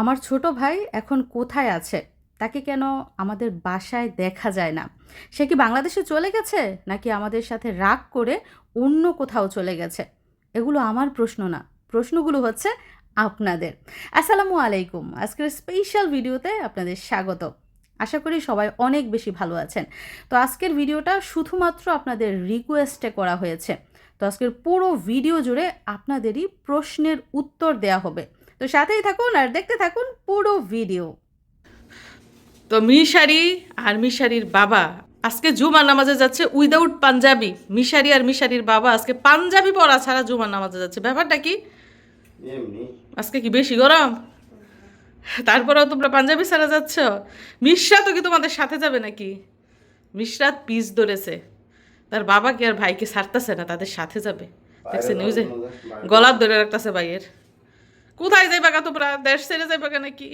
আমার ছোট ভাই এখন কোথায় আছে? তাকে কেন আমাদের বাসায় দেখা যায় না? সে কি বাংলাদেশে চলে গেছে? নাকি আমাদের সাথে রাগ করে অন্য কোথাও চলে গেছে? এগুলো আমার প্রশ্ন না। প্রশ্নগুলো হচ্ছে আপনাদের। আসসালামু আলাইকুম। আজকের স্পেশাল ভিডিওতে আপনাদের স্বাগত। আশা করি সবাই অনেক বেশি ভালো আছেন। তো আজকের ভিডিওটা শুধুমাত্র আপনাদের রিকোয়েস্টে করা হয়েছে। তো আজকের পুরো ভিডিও জুড়ে আপনাদেরই প্রশ্নের উত্তর দেয়া হবে। তো সাথেই থাকুন আর দেখতে থাকুন পুরো ভিডিও। তো মিশারি আর মিশারির বাবা আজকে জুমার নামাজে যাচ্ছে উইদাউট পাঞ্জাবি। মিশারি আর মিশারির বাবা আজকে পাঞ্জাবি পরা ছাড়া জুমার নামাজে যাচ্ছে। ব্যাপারটা কি? এমনি আজকে কি বেশি গরম? তারপরেও তোমরা পাঞ্জাবি ছাড়া যাচ্ছ? মিশরা তো কি তোমাদের সাথে যাবে নাকি? মিশরাত পিস ধরেছে, তার বাবা কি আর ভাইকে ছাড়তেছে না, তাদের সাথে যাবে। দেখছে নিউজে গলার ধরে রাখতেছে ভাইয়ের। কোথায় যাইবা গা তোমরা? দেশ ছেড়ে যাইবা গা নাকি?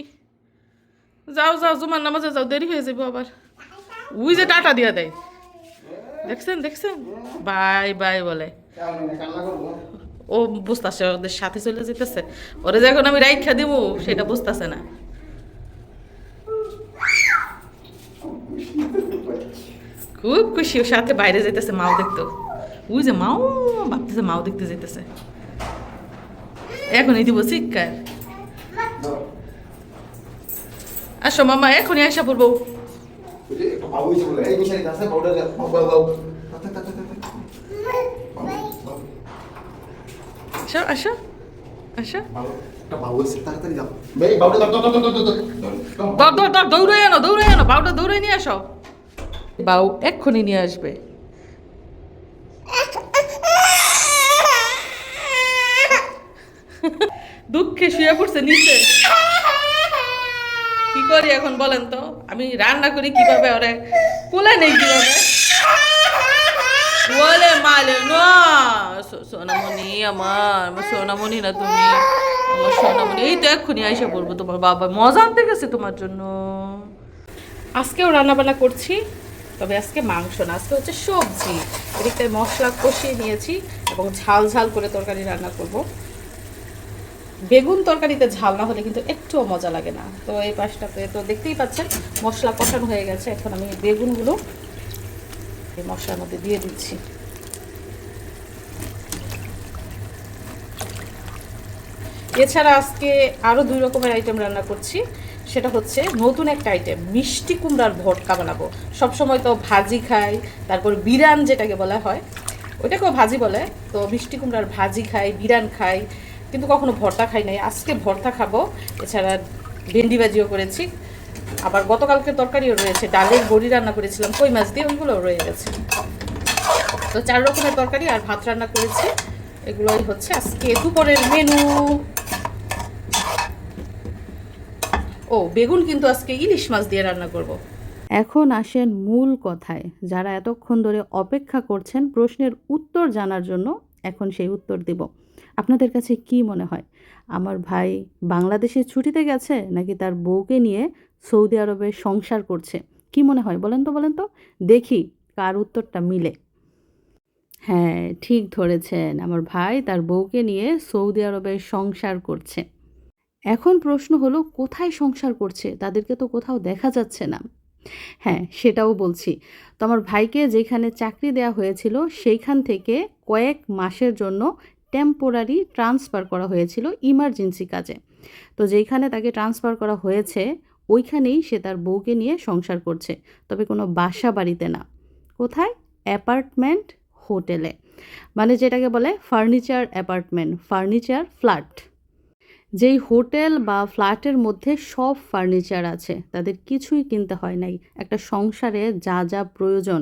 যাও যাও, জুমার নামাজে যাও, দেরি হয়ে যাবো আবার। উই যে টাটা দিয়া দেয়, দেখছেন দেখছেন, বাই বাই বলে। কান্না করবো। ও বুঝতেছে ওদের সাথে চলে যেতেছে, ওরে যে এখন আমি রাইখা দিব সেটা বুঝতেছে না। খুব খুশি, ওর সাথে বাইরে যেতেছে মাও দেখতো। উই যে মাও ভাবতেছে মাও দেখতে যেতেছে, এখনই দিব চিৎকার। আসো মামা, এখনই আসা পড়বো। বাবু এসে বলে এই মিশারি আছে বাবুটা বাবু বাবু আসো আসো আসো, একটা বাবু এসে তাড়াতাড়ি যাও ভাই বাবুটা ধর ধর ধর ধর ধর দর দর দর, দৌড়ে আনো দৌড়ে আনো, বাউটা দৌড়ে নিয়ে আসো। বাউ এক্ষুনি নিয়ে আসবে। দুঃখে শুয়ে পড়ছে নিচে। কি করি এখন বলেন তো? আমি রান্না করি কিভাবে, ওরে কোলে নেই কিভাবে? বলে মালে না, সোনামণি আমার সোনামণি না তুমি, আমার সোনামণি। এই তো এক্ষুনি আইসা পড়বো, তোমার বাবা মজা আনতে গেছে তোমার জন্য। আজকেও রান্না বান্না করছি, তবে আজকে মাংস না, আজকে হচ্ছে সবজি। এদিকটায় মশলা কষিয়ে নিয়েছি এবং ঝাল ঝাল করে তরকারি রান্না করব। বেগুন তরকারিতে ঝাল না হলে কিন্তু একটুও মজা লাগে না। তো এই পাশটাতে তো দেখতেই পাচ্ছেন মশলা কষানো হয়ে গেছে। এখন আমি বেগুনগুলো এই মশলার মধ্যে দিয়ে দিচ্ছি। এছাড়া আজকে আরও 2 রকমের আইটেম রান্না করছি। সেটা হচ্ছে নতুন একটা আইটেম, মিষ্টি কুমড়ার ভর্তা বানাবো। সবসময় তো ভাজি খাই, তারপর বিরান যেটাকে বলা হয় ওইটাকেও ভাজি বলে। তো মিষ্টি কুমড়ার ভাজি খাই, বিরান খাই, কিন্তু কখনো ভর্তা খাই নাই। আজকে ভর্তা খাবো। এছাড়া ভেন্ডি ভাজিও করেছি, আবার গতকালকে তরকারিও রয়েছে, ডালের বড়ি রান্না করেছিলাম কই মাছ দিয়ে, ওইগুলোও রয়ে গেছে। তো 4 রকমের তরকারি আর ভাত রান্না করেছি। এগুলোই হচ্ছে আজকে দুপুরের মেনু। ও বেগুন কিন্তু আজকে ইলিশ মাছ দিয়ে রান্না করব। এখন আসেন মূল কথায়। যারা এতক্ষণ ধরে অপেক্ষা করছেন প্রশ্নের উত্তর জানার জন্য, এখন সেই উত্তর দেব। আপনাদের কাছে কি মনে হয়, আমার ভাই বাংলাদেশে ছুটিতে গেছে নাকি তার বউকে নিয়ে সৌদি আরবে সংসার করছে? কি মনে হয় বলেন তো বলেন তো, দেখি কার উত্তরটা মিলে। হ্যাঁ, ঠিক ধরেছেন, আমার ভাই তার বউকে নিয়ে সৌদি আরবে সংসার করছে। এখন প্রশ্ন হলো কোথায় সংসার করছে? তাদেরকে তো কোথাও দেখা যাচ্ছে না। হ্যাঁ, সেটাও বলছি। তো আমার ভাইকে যেখানে চাকরি দেওয়া হয়েছিল সেইখান থেকে কয়েক মাসের জন্য টেম্পোরারি ট্রান্সফার করা হয়েছিল ইমার্জেন্সি কাজে। তো যেইখানে তাকে ট্রান্সফার করা হয়েছে ওইখানেই সে তার বউকে নিয়ে সংসার করছে, তবে কোনো বাসা বাড়িতে না। কোথায়? অ্যাপার্টমেন্ট হোটেলে, মানে যেটাকে বলে ফার্নিচার অ্যাপার্টমেন্ট, ফার্নিচার ফ্ল্যাট। যেই হোটেল বা ফ্ল্যাটের মধ্যে সব ফার্নিচার আছে, তাদের কিছুই কিনতে হয় নাই। একটা সংসারে যা যা প্রয়োজন,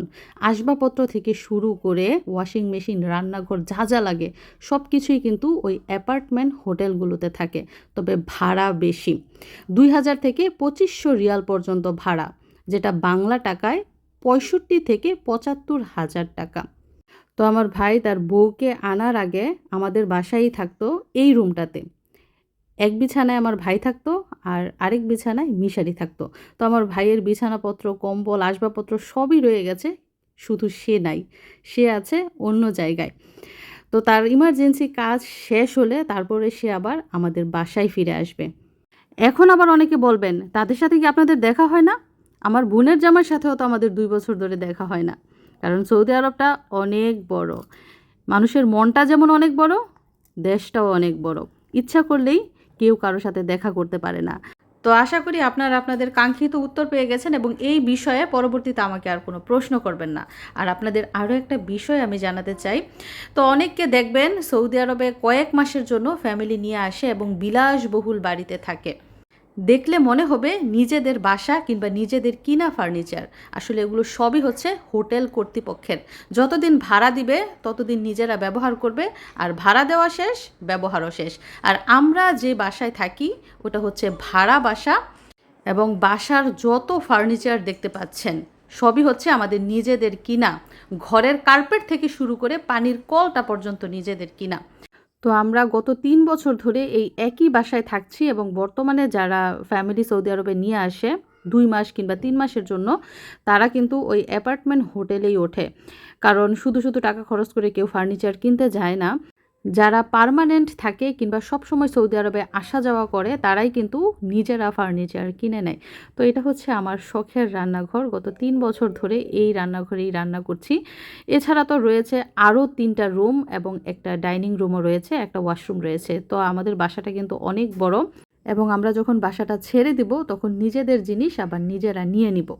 আসবাবপত্র থেকে শুরু করে ওয়াশিং মেশিন, রান্নাঘর, যা যা লাগে সব কিছুই কিন্তু ওই অ্যাপার্টমেন্ট হোটেলগুলোতে থাকে। তবে ভাড়া বেশি, 2000 থেকে 2500 রিয়াল পর্যন্ত ভাড়া, যেটা বাংলা টাকায় 65 থেকে 75,000 টাকা। তো আমার ভাই তার বউকে আনার আগে আমাদের বাসায়ই থাকতো, এই রুমটাতে। এক বিছানায় আমার ভাই থাকতো আর আরেক বিছানায় মিশারি থাকতো। তো আমার ভাইয়ের বিছানাপত্র, কম্বল, আসবাবপত্র সবই রয়ে গেছে, শুধু সে নাই, সে আছে অন্য জায়গায়। তো তার ইমার্জেন্সি কাজ শেষ হলে তারপরে সে আবার আমাদের বাসায় ফিরে আসবে। এখন আবার অনেকে বলবেন তাদের সাথে কি আপনাদের দেখা হয় না? আমার বোনের জামাইয়ের সাথেও তো আমাদের 2 বছর ধরে দেখা হয় না। কারণ সৌদি আরবটা অনেক বড়। মানুষের মনটা যেমন অনেক বড়, দেশটাও অনেক বড়। ইচ্ছা করলেই কেউ কারো সাথে দেখা করতে পারে না। তো আশা করি আপনারা আপনাদের কাঙ্ক্ষিত উত্তর পেয়ে গেছেন এবং এই বিষয়ে পরবর্তীতে আমাকে আর কোনো প্রশ্ন করবেন না। আর আপনাদের আরও একটা বিষয় আমি জানাতে চাই। তো অনেককে দেখবেন সৌদি আরবে কয়েক মাসের জন্য ফ্যামিলি নিয়ে আসে এবং বিলাসবহুল বাড়িতে থাকে। দেখলে মনে হবে নিজেদের বাসা কিংবা নিজেদের কিনা ফার্নিচার। আসলে এগুলো সবই হচ্ছে হোটেল কর্তৃপক্ষের। যতদিন ভাড়া দিবে ততদিন নিজেরা ব্যবহার করবে, আর ভাড়া দেওয়া শেষ, ব্যবহারও শেষ। আর আমরা যে বাসায় থাকি ওটা হচ্ছে ভাড়া বাসা, এবং বাসার যত ফার্নিচার দেখতে পাচ্ছেন সবই হচ্ছে আমাদের নিজেদের কিনা। ঘরের কার্পেট থেকে শুরু করে পানির কলটা পর্যন্ত নিজেদের কিনা। তো আমরা গত 3 বছর ধরে এই একই বাসায় থাকছি এবং বর্তমানে যারা ফ্যামিলি সৌদি আরবে নিয়ে আসে 2 মাস কিংবা 3 মাসের জন্য, তারা কিন্তু ওই অ্যাপার্টমেন্ট হোটেলেই ওঠে। কারণ শুধু শুধু টাকা খরচ করে কেউ ফার্নিচার কিনতে যায় না। যারা পার্মানেন্ট থাকে কিংবা সবসময় সৌদি আরবে আসা যাওয়া করে তারাই কিন্তু নিজেরা ফার্নিচার কিনে নেয়। তো এটা হচ্ছে আমার শখের রান্নাঘর। গত 3 বছর ধরে এই রান্নাঘরেই রান্না করছি। এছাড়া তো রয়েছে আরও 3টা রুম এবং একটা ডাইনিং রুমও রয়েছে, একটা ওয়াশরুম রয়েছে। তো আমাদের বাসাটা কিন্তু অনেক বড় এবং আমরা যখন বাসাটা ছেড়ে দিব তখন নিজেদের জিনিস আবার নিজেরা নিয়ে নিব।